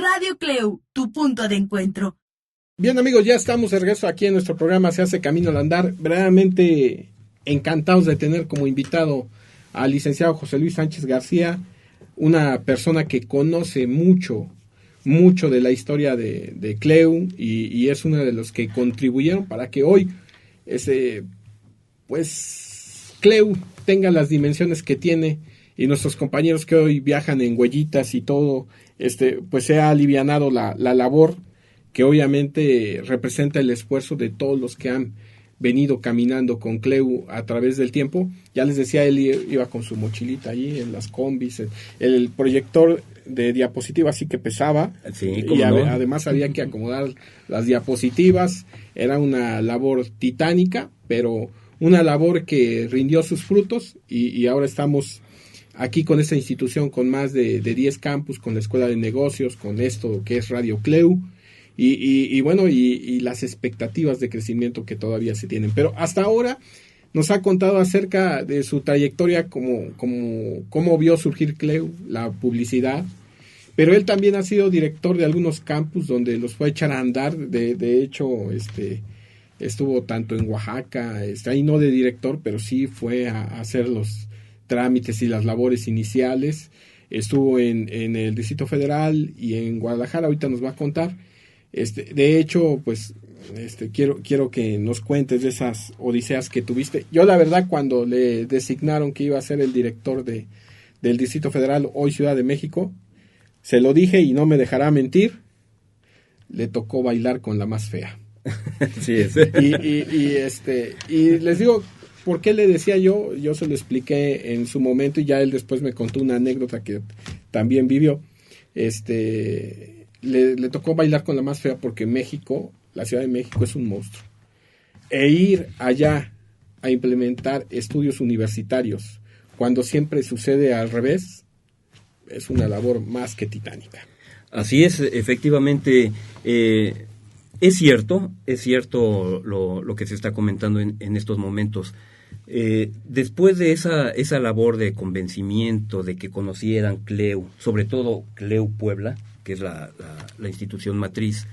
Radio Cleu, tu punto de encuentro. Bien, amigos, ya estamos de regreso aquí en nuestro programa Se hace camino al andar. Verdaderamente encantados de tener como invitado al licenciado José Luis Sánchez García, una persona que conoce mucho de la historia de Cleu y es uno de los que contribuyeron para que hoy Cleu tenga las dimensiones que tiene, y nuestros compañeros que hoy viajan en huellitas y todo, pues se ha alivianado la labor que obviamente representa el esfuerzo de todos los que han venido caminando con Cleu a través del tiempo. Ya les decía, él iba con su mochilita ahí en las combis, el proyector de diapositivas sí que pesaba, sí, y además había que acomodar las diapositivas. Era una labor titánica, pero una labor que rindió sus frutos, y ahora estamos aquí con esta institución con más de 10 campus, con la Escuela de Negocios, con esto que es Radio Cleu, y las expectativas de crecimiento que todavía se tienen. Pero hasta ahora nos ha contado acerca de su trayectoria, cómo vio surgir Cleu, la publicidad, pero él también ha sido director de algunos campus donde los fue a echar a andar. De hecho, estuvo tanto en Oaxaca, ahí no de director, pero sí fue a hacer los trámites y las labores iniciales. Estuvo en el Distrito Federal y en Guadalajara, ahorita nos va a contar. De hecho, pues quiero que nos cuentes de esas odiseas que tuviste. Yo, la verdad, cuando le designaron que iba a ser el director del Distrito Federal, hoy Ciudad de México, se lo dije y no me dejará mentir, le tocó bailar con la más fea. Sí, es. Y les digo, ¿por qué le decía yo se lo expliqué en su momento, y ya él después me contó una anécdota que también vivió. Le tocó bailar con la más fea porque México, la Ciudad de México, es un monstruo. E ir allá a implementar estudios universitarios cuando siempre sucede al revés, es una labor más que titánica. Así es, efectivamente. Es cierto lo que se está comentando en estos momentos. Después de esa labor de convencimiento, de que conocieran Cleu, sobre todo Cleu Puebla, que es la institución matriz,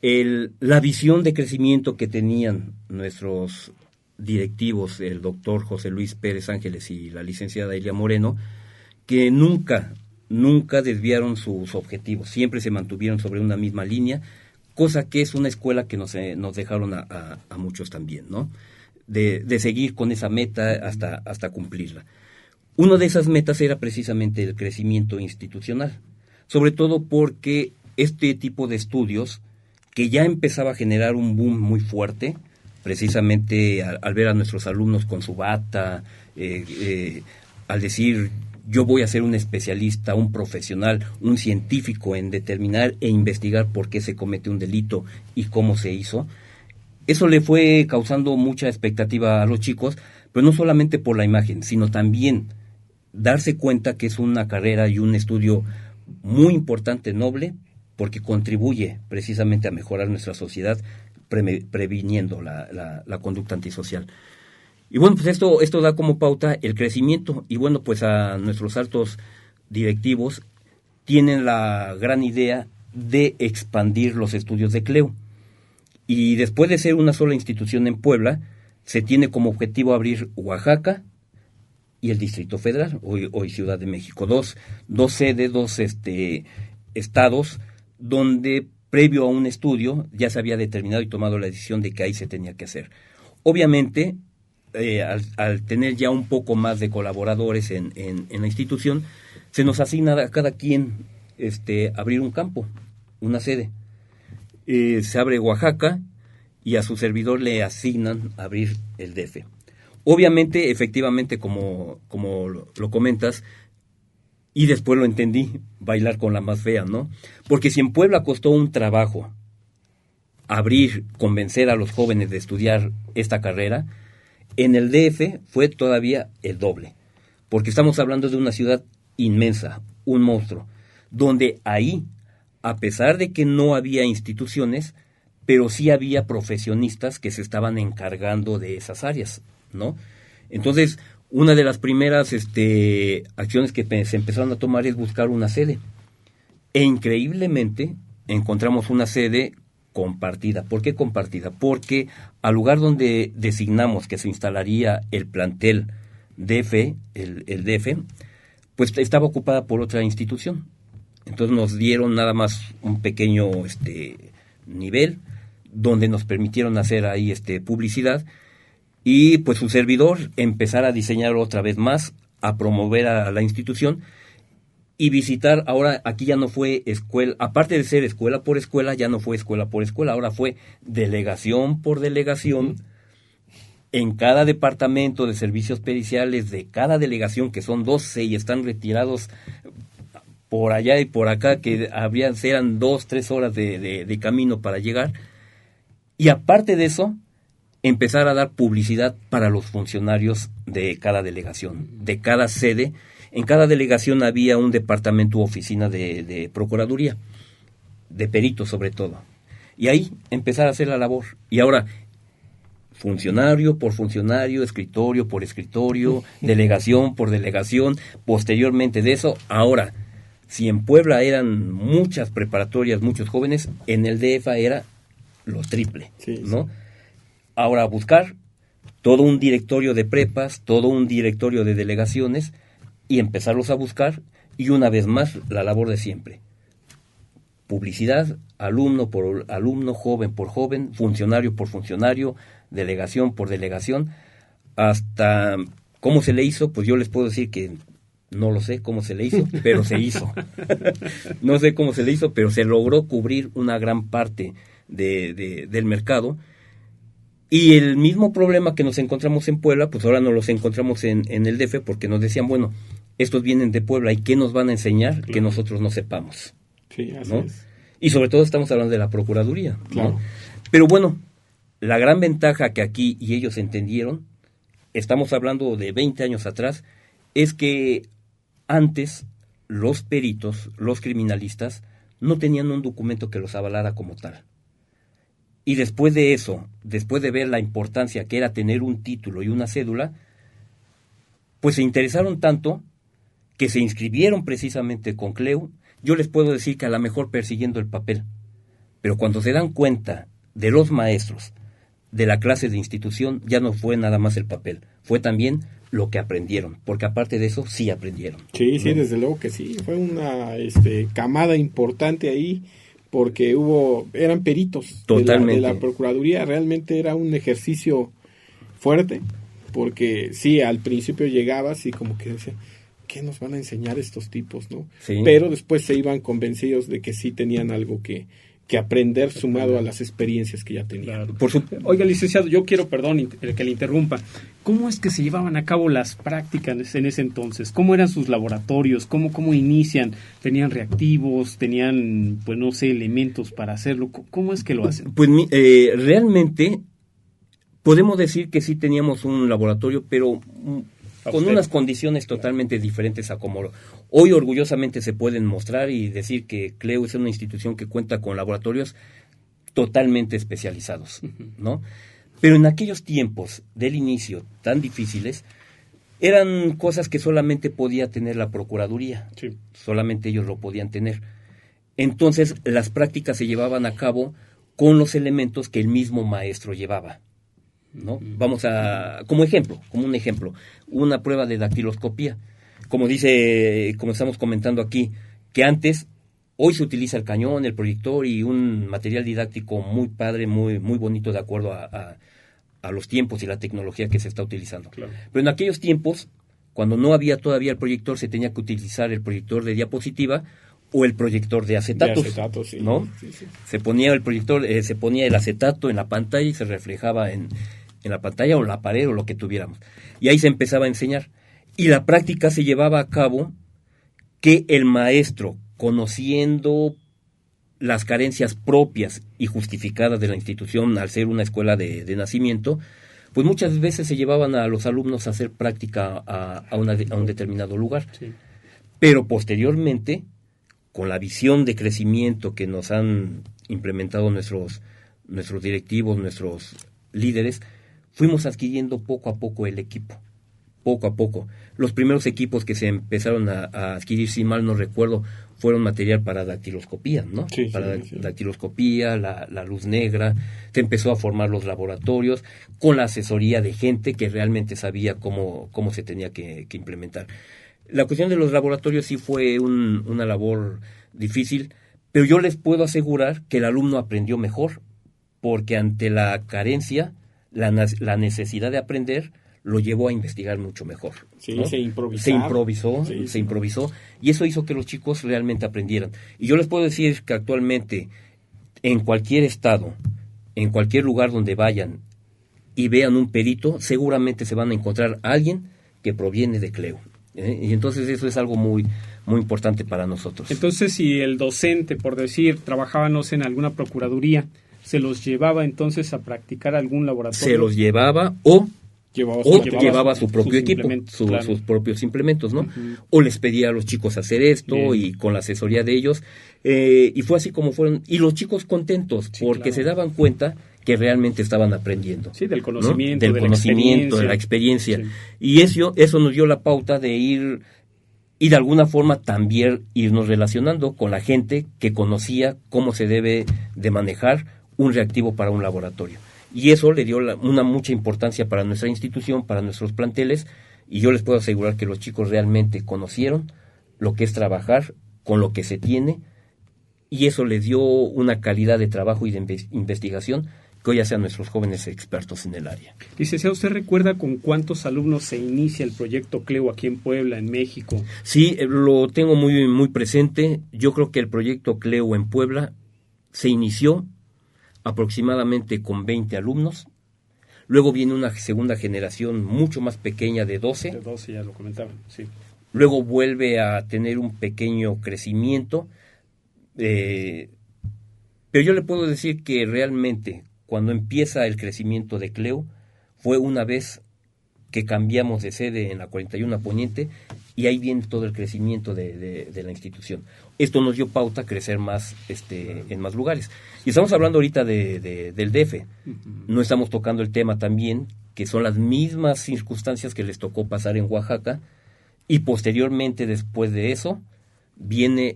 la visión de crecimiento que tenían nuestros directivos, el doctor José Luis Pérez Ángeles y la licenciada Elia Moreno, que nunca desviaron sus objetivos, siempre se mantuvieron sobre una misma línea, cosa que es una escuela que nos dejaron a muchos también, ¿no? De seguir con esa meta hasta cumplirla. Una de esas metas era precisamente el crecimiento institucional, sobre todo porque este tipo de estudios, que ya empezaba a generar un boom muy fuerte, precisamente al ver a nuestros alumnos con su bata, al decir, yo voy a ser un especialista, un profesional, un científico en determinar e investigar por qué se comete un delito y cómo se hizo. Eso le fue causando mucha expectativa a los chicos, pero no solamente por la imagen, sino también darse cuenta que es una carrera y un estudio muy importante, noble, porque contribuye precisamente a mejorar nuestra sociedad, previniendo la conducta antisocial. Y bueno, pues esto da como pauta el crecimiento, y bueno, pues a nuestros altos directivos tienen la gran idea de expandir los estudios de Cleu. Y después de ser una sola institución en Puebla, se tiene como objetivo abrir Oaxaca y el Distrito Federal, hoy Ciudad de México, dos sedes, dos estados, donde previo a un estudio ya se había determinado y tomado la decisión de que ahí se tenía que hacer. Obviamente, al tener ya un poco más de colaboradores en la institución, se nos asigna a cada quien abrir un campo, una sede. Se abre Oaxaca y a su servidor le asignan abrir el DF. Obviamente, efectivamente, como lo comentas, y después lo entendí, bailar con la más fea, ¿no? Porque si en Puebla costó un trabajo convencer a los jóvenes de estudiar esta carrera, en el DF fue todavía el doble, porque estamos hablando de una ciudad inmensa, un monstruo, donde ahí, a pesar de que no había instituciones, pero sí había profesionistas que se estaban encargando de esas áreas, ¿no? Entonces, una de las primeras acciones que se empezaron a tomar es buscar una sede. E increíblemente encontramos una sede compartida. ¿Por qué compartida? Porque al lugar donde designamos que se instalaría el plantel DF, el DF, pues estaba ocupada por otra institución. Entonces nos dieron nada más un pequeño nivel donde nos permitieron hacer ahí publicidad y pues su servidor empezar a diseñar otra vez más, a promover a la institución y visitar. Ahora aquí ya no fue escuela, aparte de ser escuela por escuela, ya no fue escuela por escuela, ahora fue delegación por delegación. En cada departamento de servicios periciales de cada delegación, que son 12 y están retirados por allá y por acá, que eran 2-3 horas de camino para llegar. Y aparte de eso, empezar a dar publicidad para los funcionarios de cada delegación, de cada sede. En cada delegación había un departamento u oficina de procuraduría, de peritos sobre todo. Y ahí empezar a hacer la labor. Y ahora, funcionario por funcionario, escritorio por escritorio, delegación por delegación, posteriormente de eso, ahora, si en Puebla eran muchas preparatorias, muchos jóvenes, en el DF era lo triple, ¿no? Ahora buscar todo un directorio de prepas, todo un directorio de delegaciones y empezarlos a buscar y una vez más la labor de siempre. Publicidad, alumno por alumno, joven por joven, funcionario por funcionario, delegación por delegación, hasta cómo se le hizo, pues yo les puedo decir que no lo sé cómo se le hizo, pero se hizo. No sé cómo se le hizo, pero se logró cubrir una gran parte del mercado. Y el mismo problema que nos encontramos en Puebla, pues ahora nos los encontramos en el DF, porque nos decían, bueno, estos vienen de Puebla, ¿y qué nos van a enseñar que nosotros no sepamos? Sí, así ¿no? es. Y sobre todo estamos hablando de la Procuraduría, Claro. ¿no? Pero bueno, la gran ventaja que aquí y ellos entendieron, estamos hablando de 20 años atrás, es que antes los peritos, los criminalistas, no tenían un documento que los avalara como tal. Y después de eso, después de ver la importancia que era tener un título y una cédula, pues se interesaron tanto que se inscribieron precisamente con CLEU. Yo les puedo decir que a lo mejor persiguiendo el papel, pero cuando se dan cuenta de los maestros, de la clase de institución, ya no fue nada más el papel, fue también lo que aprendieron, porque aparte de eso sí aprendieron. Sí, ¿no? sí, desde luego que sí, fue una camada importante ahí, porque eran peritos Totalmente. de la Procuraduría, realmente era un ejercicio fuerte, porque sí, al principio llegabas y como que decían, ¿qué nos van a enseñar estos tipos, no? Sí. Pero después se iban convencidos de que sí tenían algo que aprender sumado a las experiencias que ya tenían. Claro. Oiga, licenciado, yo quiero, perdón, que le interrumpa. ¿Cómo es que se llevaban a cabo las prácticas en ese entonces? ¿Cómo eran sus laboratorios? ¿Cómo inician? ¿Tenían reactivos? ¿Tenían, pues no sé, elementos para hacerlo? ¿Cómo es que lo hacen? Pues realmente podemos decir que sí teníamos un laboratorio, pero con unas condiciones totalmente diferentes a como hoy orgullosamente se pueden mostrar y decir que CLEU es una institución que cuenta con laboratorios totalmente especializados, ¿no? Pero en aquellos tiempos del inicio tan difíciles, eran cosas que solamente podía tener la Procuraduría, Sí. solamente ellos lo podían tener. Entonces las prácticas se llevaban a cabo con los elementos que el mismo maestro llevaba, ¿no? Vamos como un ejemplo, una prueba de dactiloscopía, como estamos comentando aquí, que antes, hoy se utiliza el cañón, el proyector y un material didáctico muy padre, muy, muy bonito de acuerdo a los tiempos y la tecnología que se está utilizando. Claro. Pero en aquellos tiempos, cuando no había todavía el proyector, se tenía que utilizar el proyector de diapositiva o el proyector de acetatos, Sí, ¿no? Sí. Se ponía el proyector, se ponía el acetato en la pantalla y se reflejaba en la pantalla o la pared o lo que tuviéramos. Y ahí se empezaba a enseñar. Y la práctica se llevaba a cabo que el maestro, conociendo las carencias propias y justificadas de la institución al ser una escuela de nacimiento, pues muchas veces se llevaban a los alumnos a hacer práctica a un determinado lugar. Sí. Pero posteriormente, con la visión de crecimiento que nos han implementado nuestros directivos, nuestros líderes, fuimos adquiriendo poco a poco el equipo. poco a poco. Los primeros equipos que se empezaron a adquirir, si mal no recuerdo, fueron material para dactiloscopía, ¿no? Sí, para sí. dactiloscopía, la luz negra, se empezó a formar los laboratorios con la asesoría de gente que realmente sabía cómo se tenía que implementar. La cuestión de los laboratorios sí fue una labor difícil, pero yo les puedo asegurar que el alumno aprendió mejor, porque ante la carencia, la necesidad de aprender, lo llevó a investigar mucho mejor. Sí, ¿no? se improvisó, y eso hizo que los chicos realmente aprendieran. Y yo les puedo decir que actualmente, en cualquier estado, en cualquier lugar donde vayan y vean un perito, seguramente se van a encontrar a alguien que proviene de CLEU. Y entonces eso es algo muy, muy importante para nosotros. Entonces, si el docente, por decir, trabajaba, no sé, en alguna procuraduría, ¿se los llevaba entonces a practicar algún laboratorio? Se los llevaba o llevaba su propio equipo, claro. sus propios implementos, ¿no? O les pedía a los chicos hacer esto. Bien. Y con la asesoría de ellos, y fue así como fueron, y los chicos contentos, porque se daban cuenta que realmente estaban aprendiendo. Sí, del conocimiento, ¿no? De la experiencia. Sí. Y eso nos dio la pauta de ir, y de alguna forma también irnos relacionando con la gente que conocía cómo se debe de manejar un reactivo para un laboratorio. Y eso le dio mucha importancia para nuestra institución, para nuestros planteles, y yo les puedo asegurar que los chicos realmente conocieron lo que es trabajar con lo que se tiene, y eso les dio una calidad de trabajo y de investigación que hoy hacen nuestros jóvenes expertos en el área. Licenciado, ¿usted recuerda con cuántos alumnos se inicia el proyecto CLEU aquí en Puebla, en México? Sí, lo tengo muy, muy presente. Yo creo que el proyecto CLEU en Puebla se inició aproximadamente con 20 alumnos. Luego viene una segunda generación mucho más pequeña de 12. De 12, ya lo comentaban, sí. Luego vuelve a tener un pequeño crecimiento. Pero yo le puedo decir que realmente cuando empieza el crecimiento de CLEU fue una vez que cambiamos de sede en la 41 Poniente, y ahí viene todo el crecimiento de la institución. Esto nos dio pauta a crecer más en más lugares. Y estamos hablando ahorita del DF. No estamos tocando el tema también, que son las mismas circunstancias que les tocó pasar en Oaxaca, y posteriormente, después de eso, viene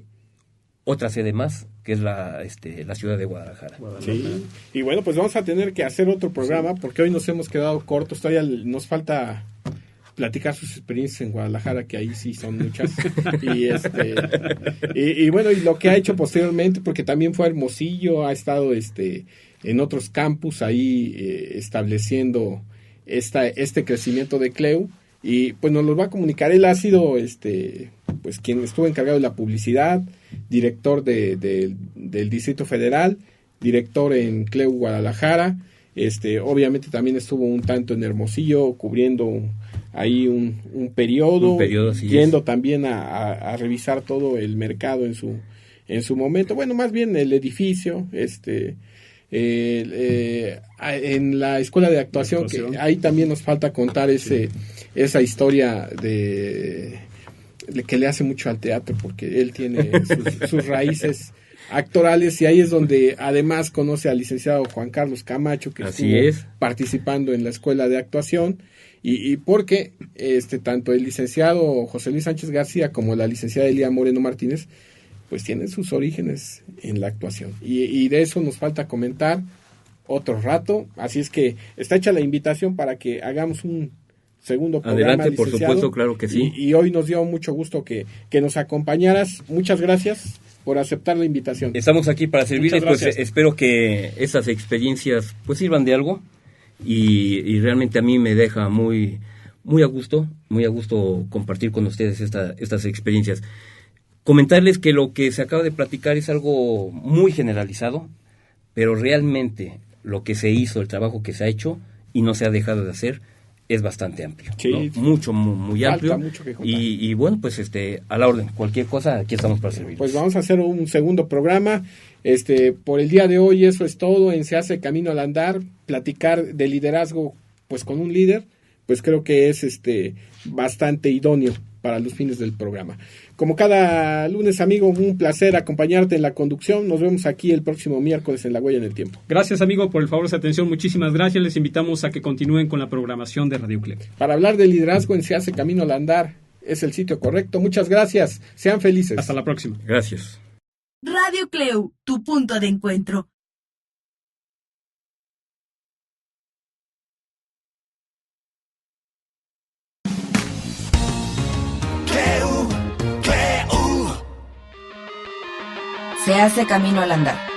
otra sede más, que es la ciudad de Guadalajara. Sí. Y bueno, pues vamos a tener que hacer otro programa, porque hoy nos hemos quedado cortos, todavía nos falta platicar sus experiencias en Guadalajara, que ahí sí son muchas. y bueno, y lo que ha hecho posteriormente, porque también fue a Hermosillo, ha estado en otros campus ahí estableciendo este crecimiento de CLEU, y pues nos lo va a comunicar. Él ha sido pues quien estuvo encargado de la publicidad, director del Distrito Federal, director en CLEU Guadalajara, obviamente también estuvo un tanto en Hermosillo cubriendo ahí un periodo yendo también a revisar todo el mercado en su momento, bueno, más bien el edificio, en la escuela de actuación, que ahí también nos falta contar esa historia que le hace mucho al teatro, porque él tiene sus raíces actorales, y ahí es donde además conoce al licenciado Juan Carlos Camacho, que estuvo participando en la escuela de actuación, y porque tanto el licenciado José Luis Sánchez García como la licenciada Elia Moreno Martínez pues tienen sus orígenes en la actuación, y de eso nos falta comentar otro rato, así es que está hecha la invitación para que hagamos un segundo programa. Adelante, por supuesto, claro que sí. Y hoy nos dio mucho gusto que nos acompañaras. Muchas gracias por aceptar la invitación. Estamos aquí para servirles, pues espero que esas experiencias pues sirvan de algo, y realmente a mí me deja muy a gusto compartir con ustedes estas experiencias. Comentarles que lo que se acaba de platicar es algo muy generalizado, pero realmente lo que se hizo, el trabajo que se ha hecho y no se ha dejado de hacer, es bastante amplio, sí, ¿no? Mucho, muy amplio. Mucho que contar. Y bueno, pues a la orden, cualquier cosa, aquí estamos para servir. Pues vamos a hacer un segundo programa. Por el día de hoy eso es todo en Se hace camino al andar. Platicar de liderazgo pues con un líder, pues creo que es bastante idóneo para los fines del programa. Como cada lunes, amigo, un placer acompañarte en la conducción. Nos vemos aquí el próximo miércoles en La Huella en el Tiempo. Gracias, amigo, por el favor de su atención. Muchísimas gracias. Les invitamos a que continúen con la programación de Radio CLEC. Para hablar de liderazgo en Se hace camino al andar, es el sitio correcto. Muchas gracias. Sean felices. Hasta la próxima. Gracias. Radio CLEU, tu punto de encuentro. Se hace camino al andar.